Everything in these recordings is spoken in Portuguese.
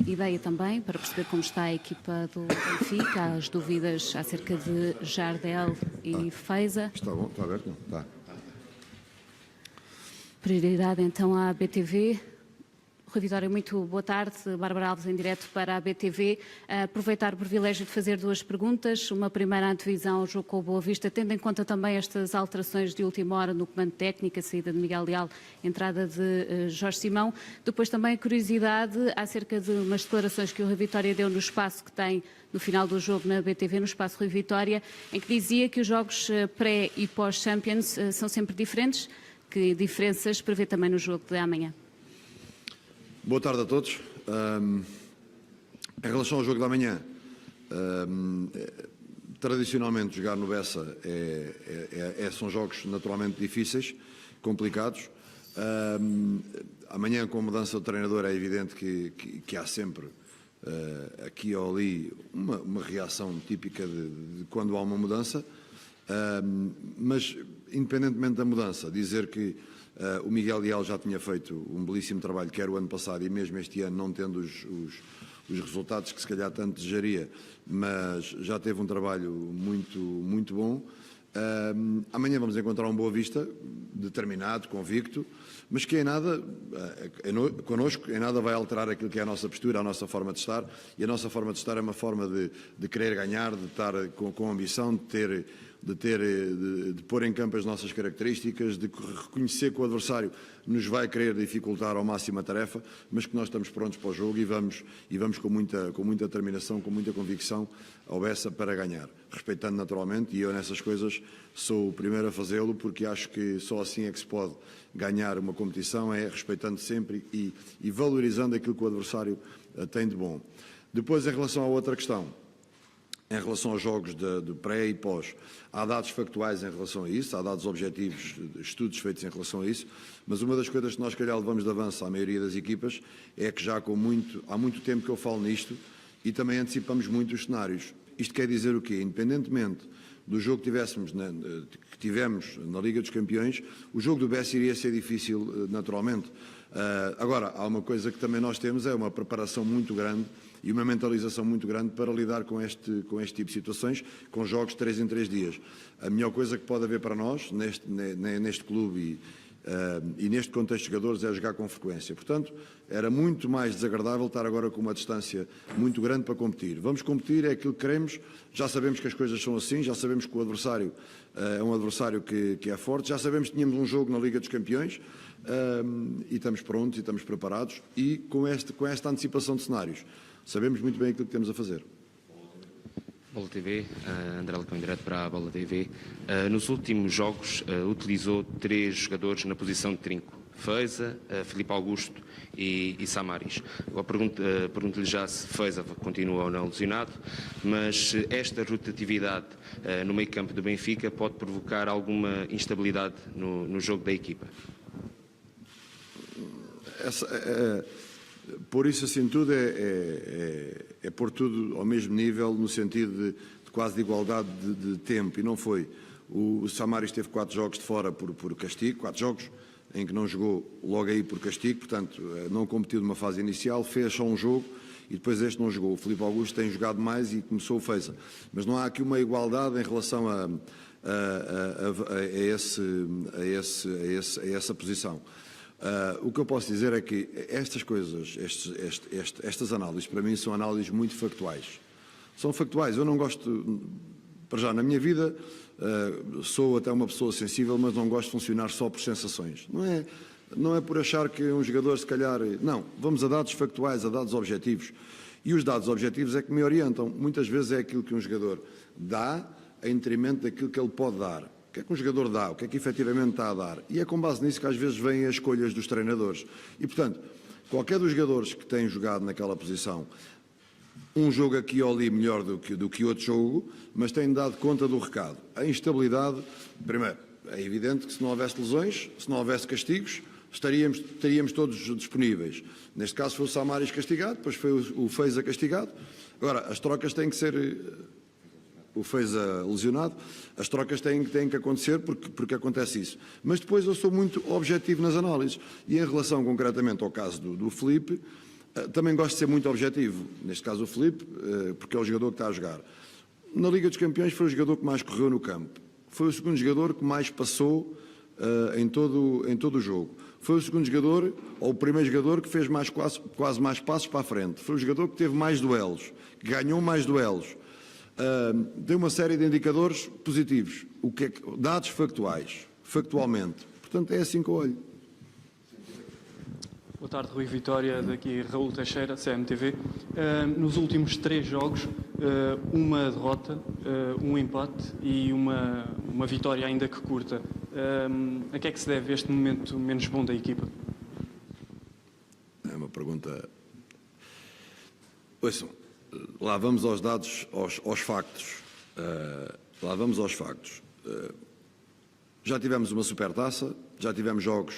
ideia também, para perceber como está a equipa do Benfica, as dúvidas acerca de Jardel e Feiza. Está bom, está aberto? Não, está. Prioridade então à BTV. Rui Vitória, muito boa tarde. Bárbara Alves em direto para a BTV. Aproveitar o privilégio de fazer duas perguntas. Uma primeira, a antevisão ao jogo com o Boa Vista, tendo em conta também estas alterações de última hora no comando técnico, a saída de Miguel Leal, entrada de Jorge Simão. Depois também a curiosidade acerca de umas declarações que o Rui Vitória deu no espaço que tem no final do jogo na BTV, no espaço Rui Vitória, em que dizia que os jogos pré e pós-Champions são sempre diferentes. Que diferenças prevê também no jogo de amanhã? Boa tarde a todos. Em relação ao jogo da manhã, tradicionalmente jogar no Bessa são jogos naturalmente difíceis, complicados. Amanhã, com a mudança de treinador, é evidente que há sempre aqui ou ali uma reação típica de quando há uma mudança, mas independentemente da mudança, dizer que o Miguel Leal já tinha feito um belíssimo trabalho, quer o ano passado e mesmo este ano, não tendo os resultados que se calhar tanto desejaria, mas já teve um trabalho muito bom. Amanhã vamos encontrar um Boa Vista, determinado, convicto, mas que em nada, connosco, em nada vai alterar aquilo que é a nossa postura, a nossa forma de estar, e a nossa forma de estar é uma forma de querer ganhar, de estar com ambição, de pôr em campo as nossas características, de reconhecer que o adversário nos vai querer dificultar ao máximo a tarefa, mas que nós estamos prontos para o jogo e vamos com muita determinação, com muita convicção ao Bessa para ganhar, respeitando naturalmente, e eu nessas coisas sou o primeiro a fazê-lo, porque acho que só assim é que se pode ganhar uma competição, é respeitando sempre e valorizando aquilo que o adversário tem de bom. Depois, em relação à outra questão, em relação aos jogos de pré e pós, há dados factuais em relação a isso, há dados objetivos, estudos feitos em relação a isso, mas uma das coisas que nós, calhar, levamos de avanço à maioria das equipas é que já há muito tempo que eu falo nisto e também antecipamos muito os cenários. Isto quer dizer o quê? Independentemente do jogo que tivemos na Liga dos Campeões, o jogo do Bessa iria ser difícil naturalmente. Agora, há uma coisa que também nós temos, é uma preparação muito grande e uma mentalização muito grande para lidar com este tipo de situações, com jogos de 3 em 3 dias. A melhor coisa que pode haver para nós, neste clube e neste contexto de jogadores, é jogar com frequência. Portanto, era muito mais desagradável estar agora com uma distância muito grande para competir. Vamos competir, é aquilo que queremos, já sabemos que as coisas são assim, já sabemos que o adversário é um adversário que é forte, já sabemos que tínhamos um jogo na Liga dos Campeões e estamos prontos e estamos preparados e com esta antecipação de cenários. Sabemos muito bem aquilo que temos a fazer. Bola TV, André Lecão em direto para a Bola TV. Nos últimos jogos utilizou 3 jogadores na posição de trinco. Feiza, Filipe Augusto e Samaris. Pergunto-lhe já se Feiza continua ou não lesionado, mas esta rotatividade no meio campo do Benfica pode provocar alguma instabilidade no jogo da equipa? Por isso, assim, tudo é pôr tudo ao mesmo nível, no sentido de quase de igualdade de tempo, e não foi. O Samaris teve 4 jogos de fora por castigo, 4 jogos em que não jogou logo aí por castigo, portanto, não competiu numa fase inicial, fez só um jogo e depois este não jogou. O Filipe Augusto tem jogado mais e começou o Feiza. Mas não há aqui uma igualdade em relação a essa posição. O que eu posso dizer é que estas coisas, estas análises, para mim, são análises muito factuais. São factuais. Eu não gosto, para já, na minha vida, sou até uma pessoa sensível, mas não gosto de funcionar só por sensações. Não é por achar que um jogador, se calhar... Não, vamos a dados factuais, a dados objetivos. E os dados objetivos é que me orientam. Muitas vezes é aquilo que um jogador dá em detrimento daquilo que ele pode dar. O que é que um jogador dá? O que é que efetivamente está a dar? E é com base nisso que às vezes vêm as escolhas dos treinadores. E, portanto, qualquer dos jogadores que tem jogado naquela posição, um jogo aqui ou ali melhor do que outro jogo, mas tem dado conta do recado. A instabilidade, primeiro, é evidente que se não houvesse lesões, se não houvesse castigos, estaríamos todos disponíveis. Neste caso foi o Samaris castigado, depois foi o Feiza castigado. Agora, as trocas têm que ser... O Feiza lesionado, as trocas têm que acontecer porque acontece isso. Mas depois eu sou muito objetivo nas análises. E em relação concretamente ao caso do Filipe, Também gosto de ser muito objetivo, neste caso o Filipe, porque é o jogador que está a jogar. Na Liga dos Campeões foi o jogador que mais correu no campo. Foi o segundo jogador que mais passou em todo o jogo. Foi o segundo jogador, ou o primeiro jogador, que fez quase mais passos para a frente. Foi o jogador que teve mais duelos, que ganhou mais duelos. Tem uma série de indicadores positivos, dados factualmente. Portanto, é assim que eu olho. Boa tarde, Rui Vitória, daqui Raul Teixeira, CMTV. Nos últimos 3 jogos, uma derrota, um empate e uma vitória ainda que curta. A que é que se deve este momento menos bom da equipa? É uma pergunta... Ouçam, lá vamos aos dados, aos factos. Lá vamos aos factos. Já tivemos uma supertaça, já tivemos jogos,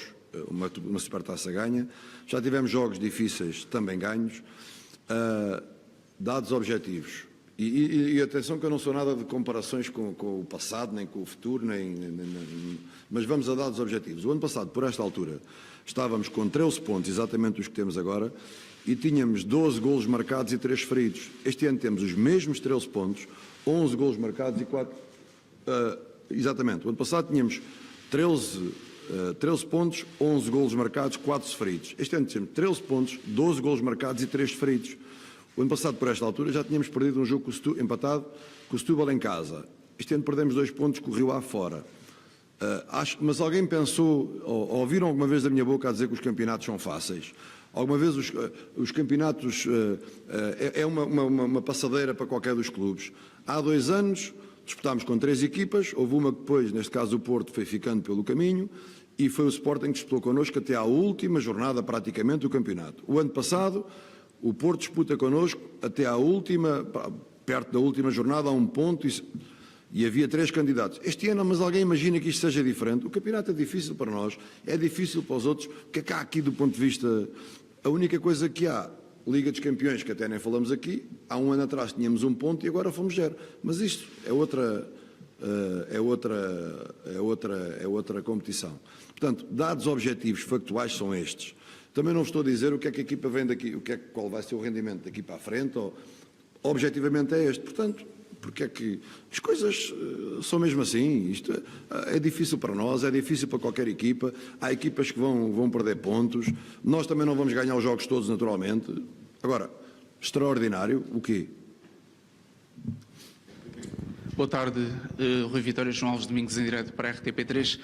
uma supertaça ganha, já tivemos jogos difíceis também ganhos, dados objetivos. E atenção que eu não sou nada de comparações com o passado, nem com o futuro, mas vamos a dados objetivos. O ano passado, por esta altura, estávamos com 13 pontos, exatamente os que temos agora, e tínhamos 12 golos marcados e 3 feridos. Este ano temos os mesmos 13 pontos, 11 golos marcados e 4... exatamente, o ano passado tínhamos 13 pontos, 11 golos marcados, 4 sofridos. Este ano temos 13 pontos, 12 golos marcados e 3 sofridos. O ano passado, por esta altura, já tínhamos perdido um jogo empatado com o Setúbal em casa. Este ano perdemos 2 pontos com o Rio Ave fora. Mas alguém pensou, ou ouviram alguma vez da minha boca a dizer que os campeonatos são fáceis? Alguma vez os campeonatos é uma passadeira para qualquer dos clubes? Há 2 anos disputámos com 3 equipas, houve uma que depois, neste caso o Porto, foi ficando pelo caminho, e foi o Sporting que disputou connosco até à última jornada praticamente do campeonato. O ano passado, o Porto disputa connosco até à última, perto da última jornada, a 1 ponto, e havia 3 candidatos. Este ano, mas alguém imagina que isto seja diferente? O campeonato é difícil para nós, é difícil para os outros. O que é que há aqui do ponto de vista... A única coisa que há, Liga dos Campeões, que até nem falamos aqui, há 1 ano atrás tínhamos 1 ponto e agora fomos 0. Mas isto é outra competição. Portanto, dados objetivos factuais são estes. Também não vos estou a dizer o que é que a equipa vem daqui, qual vai ser o rendimento daqui para a frente, objetivamente é este. Portanto, porque é que as coisas são mesmo assim. Isto é difícil para nós, é difícil para qualquer equipa. Há equipas que vão perder pontos. Nós também não vamos ganhar os jogos todos, naturalmente. Agora, extraordinário, o quê? Boa tarde, Rui Vitória, João Alves Domingos, em direto para a RTP3.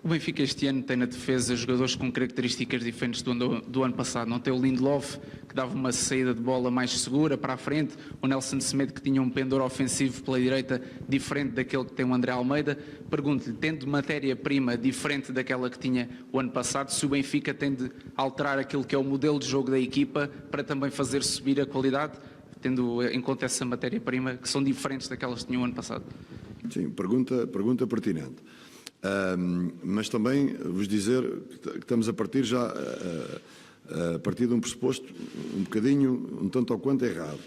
O Benfica este ano tem na defesa jogadores com características diferentes do ano passado. Não tem o Lindelof, que dava uma saída de bola mais segura para a frente, o Nelson Semedo, que tinha um pendor ofensivo pela direita diferente daquele que tem o André Almeida. Pergunto-lhe, tendo matéria-prima diferente daquela que tinha o ano passado, se o Benfica tem de alterar aquilo que é o modelo de jogo da equipa para também fazer subir a qualidade, tendo em conta essa matéria-prima, que são diferentes daquelas que tinham o ano passado? Sim, pergunta pertinente. Mas também vos dizer que estamos a partir já a partir de um pressuposto um tanto ou quanto errado.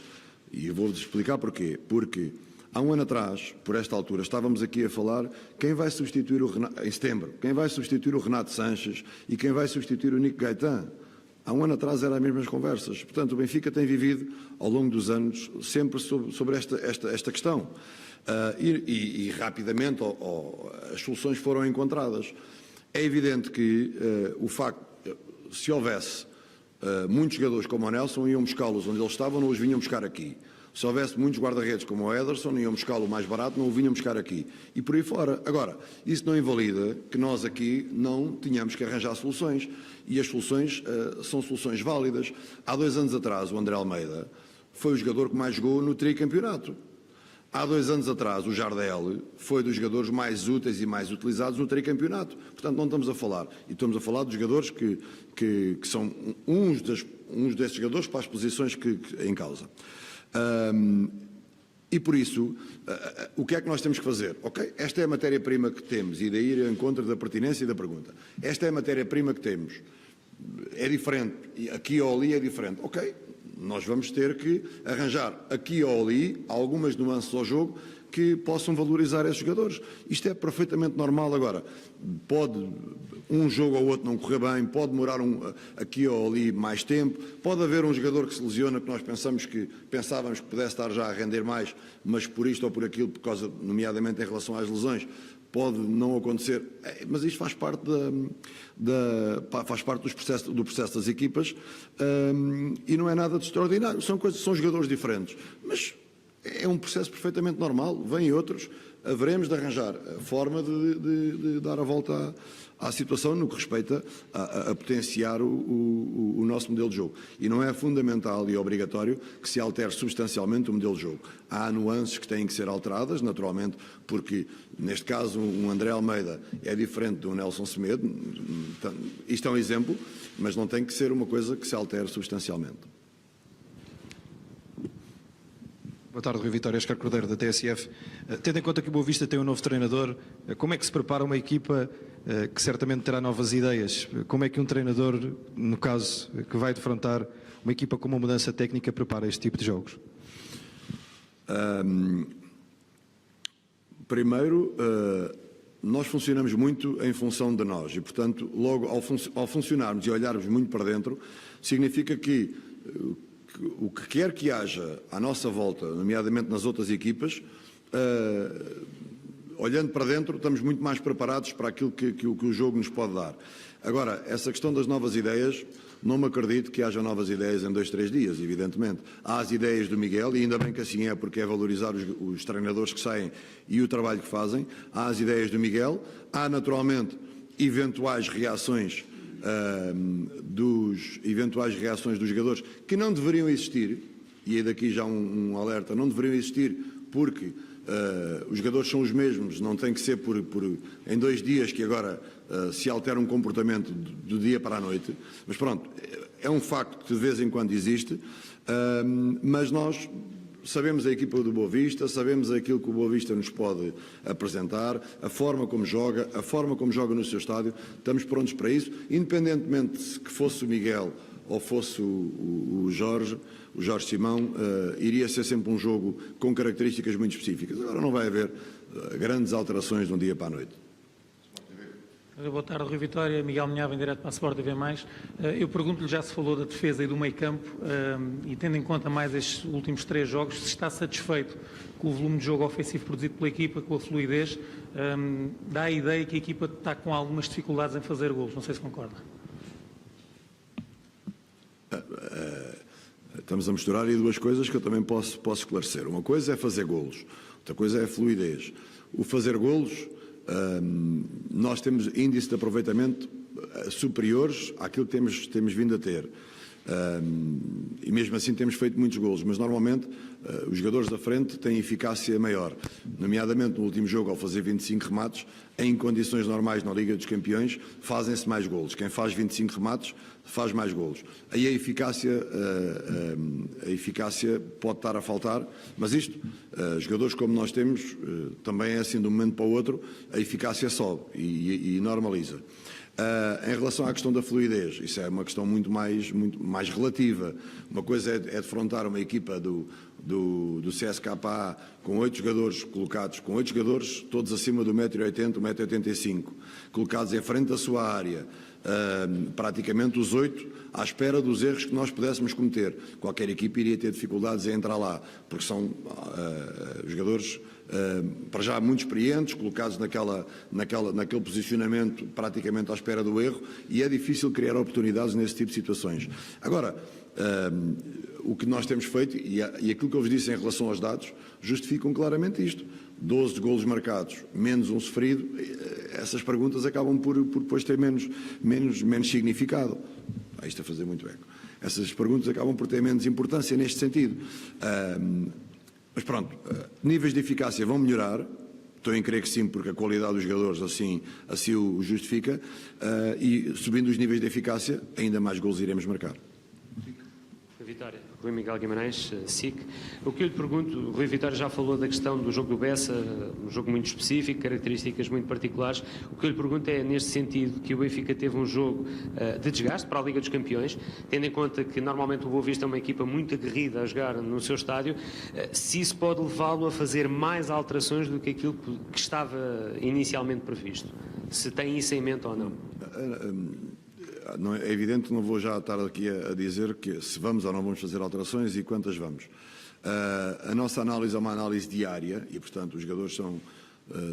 E vou-vos explicar porquê. Porque há 1 ano atrás, por esta altura, estávamos aqui a falar quem vai substituir em setembro, quem vai substituir o Renato Sanches e quem vai substituir o Nico Gaetan. Há 1 ano atrás eram as mesmas conversas. Portanto, o Benfica tem vivido, ao longo dos anos, sempre sobre esta questão. E rapidamente as soluções foram encontradas. É evidente que o facto, se houvesse muitos jogadores como o Nelson, iam buscá-los onde eles estavam, não os vinham buscar aqui. Se houvesse muitos guarda-redes como o Ederson, iam buscá-lo mais barato, não o vinham buscar aqui. E por aí fora. Agora, isso não invalida que nós aqui não tenhamos que arranjar soluções. E as soluções são soluções válidas. Há 2 anos atrás, o André Almeida foi o jogador que mais jogou no tricampeonato. Há 2 anos atrás, o Jardel foi dos jogadores mais úteis e mais utilizados no tricampeonato. Portanto, não estamos a falar. E estamos a falar de jogadores que são uns desses jogadores para as posições em causa. E por isso, o que é que nós temos que fazer? Ok, esta é a matéria-prima que temos, e daí ir ao encontro da pertinência da pergunta. Esta é a matéria-prima que temos. É diferente, aqui ou ali é diferente. Ok, nós vamos ter que arranjar aqui ou ali algumas nuances ao jogo que possam valorizar esses jogadores. Isto é perfeitamente normal. Agora, pode um jogo ou outro não correr bem, pode demorar aqui ou ali mais tempo, pode haver um jogador que se lesiona que nós pensávamos que pudesse estar já a render mais, mas por isto ou por aquilo, por causa, nomeadamente em relação às lesões, pode não acontecer, mas isto faz parte do processo das equipas, e não é nada de extraordinário. São jogadores diferentes, mas é um processo perfeitamente normal. Vêm outros, haveremos de arranjar a forma de dar a volta à situação no que respeita a potenciar o nosso modelo de jogo. E não é fundamental e obrigatório que se altere substancialmente o modelo de jogo. Há nuances que têm que ser alteradas, naturalmente, porque, neste caso, um André Almeida é diferente do Nelson Semedo. Isto é um exemplo, mas não tem que ser uma coisa que se altere substancialmente. Boa tarde, Rui Vitória, Oscar Cordeiro, da TSF. Tendo em conta que o Boa Vista tem um novo treinador, como é que se prepara uma equipa que certamente terá novas ideias? Como é que um treinador, no caso, que vai defrontar uma equipa com uma mudança técnica, prepara este tipo de jogos? Primeiro, nós funcionamos muito em função de nós e, portanto, logo ao funcionarmos e olharmos muito para dentro, significa que o que quer que haja à nossa volta, nomeadamente nas outras equipas, olhando para dentro, estamos muito mais preparados para aquilo que o jogo nos pode dar. Agora, essa questão das novas ideias, não me acredito que haja novas ideias em 2, 3 dias, evidentemente. Há as ideias do Miguel, e ainda bem que assim é, porque é valorizar os treinadores que saem e o trabalho que fazem. Há as ideias do Miguel, há naturalmente eventuais reações dos jogadores que não deveriam existir, e é daqui já um alerta, não deveriam existir porque os jogadores são os mesmos, não tem que ser em 2 dias que agora se altera um comportamento do dia para a noite, mas pronto, é um facto que de vez em quando existe, mas nós sabemos a equipa do Boa Vista, sabemos aquilo que o Boa Vista nos pode apresentar, a forma como joga no seu estádio, estamos prontos para isso, independentemente se que fosse o Miguel ou fosse o Jorge Simão, iria ser sempre um jogo com características muito específicas. Agora não vai haver grandes alterações de um dia para a noite. Boa tarde, Rui Vitória. Miguel Minhava, em direto para a Sport TV+. Eu pergunto-lhe, já se falou da defesa e do meio-campo, e tendo em conta mais estes últimos 3 jogos, se está satisfeito com o volume de jogo ofensivo produzido pela equipa, com a fluidez, dá a ideia que a equipa está com algumas dificuldades em fazer golos. Não sei se concorda. Estamos a misturar aí 2 coisas que eu também posso esclarecer. Uma coisa é fazer golos, outra coisa é a fluidez. O fazer golos, nós temos índices de aproveitamento superiores àquilo que temos vindo a ter. E mesmo assim temos feito muitos golos, mas normalmente os jogadores da frente têm eficácia maior, nomeadamente no último jogo, ao fazer 25 remates, em condições normais na Liga dos Campeões, fazem-se mais golos. Quem faz 25 remates faz mais golos. Aí a eficácia pode estar a faltar, mas isto, jogadores como nós temos, também é assim de um momento para o outro, a eficácia sobe e normaliza. Em relação à questão da fluidez, isso é uma questão muito mais relativa. Uma coisa é defrontar uma equipa do CSKA com 8 jogadores colocados, com 8 jogadores todos acima do 1,80 m, 1,85 m, colocados em frente da sua área, praticamente os 8 à espera dos erros que nós pudéssemos cometer. Qualquer equipa iria ter dificuldades em entrar lá, porque são jogadores para já muito experientes, colocados naquele posicionamento praticamente à espera do erro, e é difícil criar oportunidades nesse tipo de situações. Agora, o que nós temos feito, e aquilo que eu vos disse em relação aos dados, justificam claramente isto. 12 golos marcados, menos um sofrido, essas perguntas acabam por depois ter menos significado. Isto a fazer muito eco. Essas perguntas acabam por ter menos importância neste sentido. Mas pronto, níveis de eficácia vão melhorar, estou em crer que sim, porque a qualidade dos jogadores assim o justifica, e subindo os níveis de eficácia, ainda mais golos iremos marcar. Vitória. Rui Miguel Guimarães, SIC. O que eu lhe pergunto, o Rui Vitória já falou da questão do jogo do Bessa, um jogo muito específico, características muito particulares. O que eu lhe pergunto é, neste sentido, que o Benfica teve um jogo de desgaste para a Liga dos Campeões, tendo em conta que normalmente o Boa Vista é uma equipa muito aguerrida a jogar no seu estádio, se isso pode levá-lo a fazer mais alterações do que aquilo que estava inicialmente previsto. Se tem isso em mente ou não? Não é evidente que não vou já estar aqui a dizer que se vamos ou não vamos fazer alterações e quantas vamos. A nossa análise é uma análise diária e, portanto, os jogadores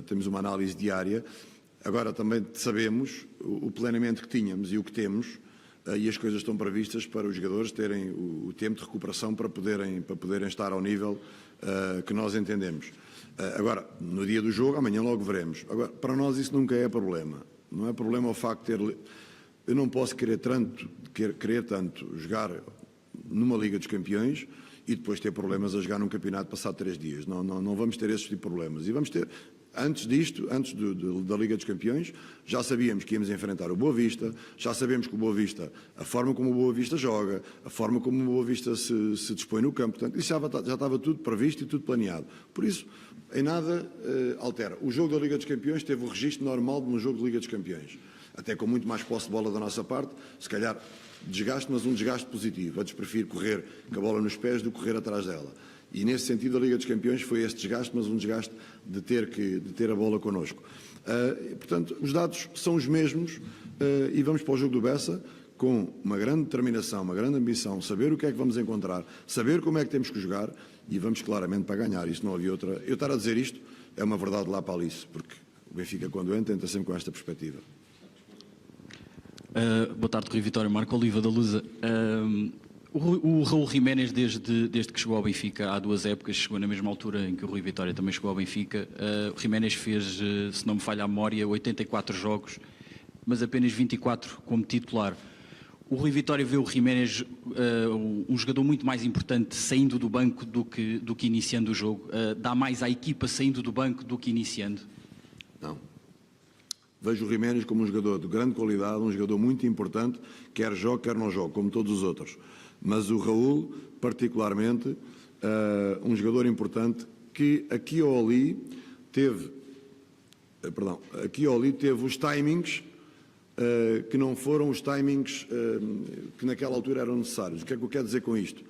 temos uma análise diária. Agora também sabemos o planeamento que tínhamos e o que temos e as coisas estão previstas para os jogadores terem o tempo de recuperação para poderem estar ao nível que nós entendemos. Agora, no dia do jogo, amanhã logo veremos. Agora, para nós isso nunca é problema. Não é problema o facto de ter... Eu não posso querer tanto jogar numa Liga dos Campeões e depois ter problemas a jogar num campeonato passado 3 dias. Não vamos ter esses tipo de problemas. E vamos ter, antes disto, da Liga dos Campeões, já sabíamos que íamos enfrentar o Boa Vista, já sabemos que o Boa Vista, a forma como o Boa Vista joga, a forma como o Boa Vista se dispõe no campo, portanto, isso já estava tudo previsto e tudo planeado. Por isso, em nada altera. O jogo da Liga dos Campeões teve o registro normal de um jogo de Liga dos Campeões. Até com muito mais posse de bola da nossa parte, se calhar desgaste, mas um desgaste positivo. Antes prefiro correr com a bola nos pés do que correr atrás dela. E nesse sentido a Liga dos Campeões foi esse desgaste, mas um desgaste de ter a bola connosco. Portanto, os dados são os mesmos e vamos para o jogo do Bessa com uma grande determinação, uma grande ambição, saber o que é que vamos encontrar, saber como é que temos que jogar e vamos claramente para ganhar. Isto não havia outra... Eu estar a dizer isto é uma verdade lá para Alice, porque o Benfica, quando entra sempre com esta perspectiva. Boa tarde, Rui Vitória. Marco Oliva, da Lusa. O Raul Jiménez, desde que chegou ao Benfica, há 2 épocas, chegou na mesma altura em que o Rui Vitória também chegou ao Benfica. O Jiménez fez, se não me falha a memória, 84 jogos, mas apenas 24 como titular. O Rui Vitória vê o Jiménez um jogador muito mais importante saindo do banco do que iniciando o jogo. Dá mais à equipa saindo do banco do que iniciando? Não. Vejo o Jiménez como um jogador de grande qualidade, um jogador muito importante, quer jogue, quer não jogue, como todos os outros. Mas o Raul, particularmente, um jogador importante que aqui ou ali teve os timings que não foram os timings que naquela altura eram necessários. O que é que eu quero dizer com isto?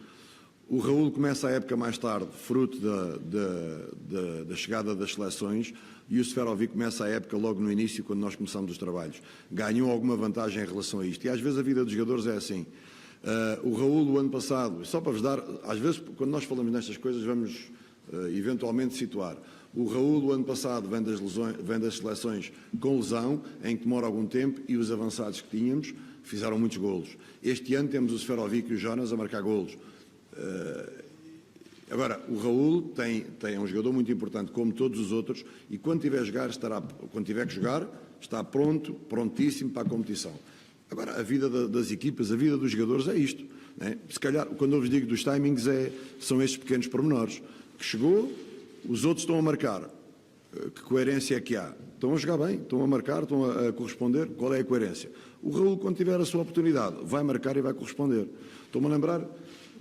O Raul começa a época mais tarde, fruto da chegada das seleções, e o Seferovic começa a época logo no início, quando nós começamos os trabalhos. Ganhou alguma vantagem em relação a isto. E às vezes a vida dos jogadores é assim. O Raul, o ano passado, só para vos dar, às vezes quando nós falamos nestas coisas vamos eventualmente situar. O Raul, o ano passado, vem das seleções com lesão, em que demora algum tempo, e os avançados que tínhamos fizeram muitos golos. Este ano temos o Seferovic e o Jonas a marcar golos. Agora, o Raul é um jogador muito importante, como todos os outros, e quando tiver que jogar, está prontíssimo para a competição. Agora, a vida das equipas, a vida dos jogadores é isto. Né? Se calhar, quando eu vos digo dos timings, são estes pequenos pormenores. Que chegou, os outros estão a marcar. Que coerência é que há? Estão a jogar bem, estão a marcar, estão a corresponder. Qual é a coerência? O Raul, quando tiver a sua oportunidade, vai marcar e vai corresponder. Estou-me a lembrar...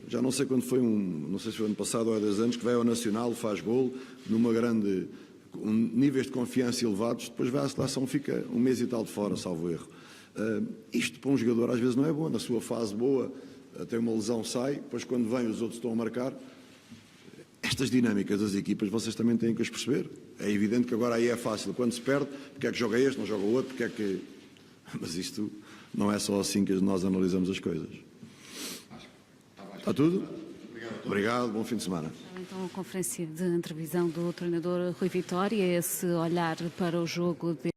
Já não sei quando foi, não sei se foi ano passado ou há 10 anos, que vai ao Nacional, faz gol, níveis de confiança elevados, depois vai à seleção, fica 1 mês e tal de fora, salvo erro. Isto para um jogador às vezes não é bom, na sua fase boa, tem uma lesão, sai, depois quando vem os outros estão a marcar. Estas dinâmicas das equipas vocês também têm que as perceber. É evidente que agora aí é fácil, quando se perde, porque é que joga este, não joga o outro, porque é que... Mas isto não é só assim que nós analisamos as coisas. Está tudo? Obrigado, bom fim de semana. Então, a conferência de antevisão do treinador Rui Vitória, esse olhar para o jogo de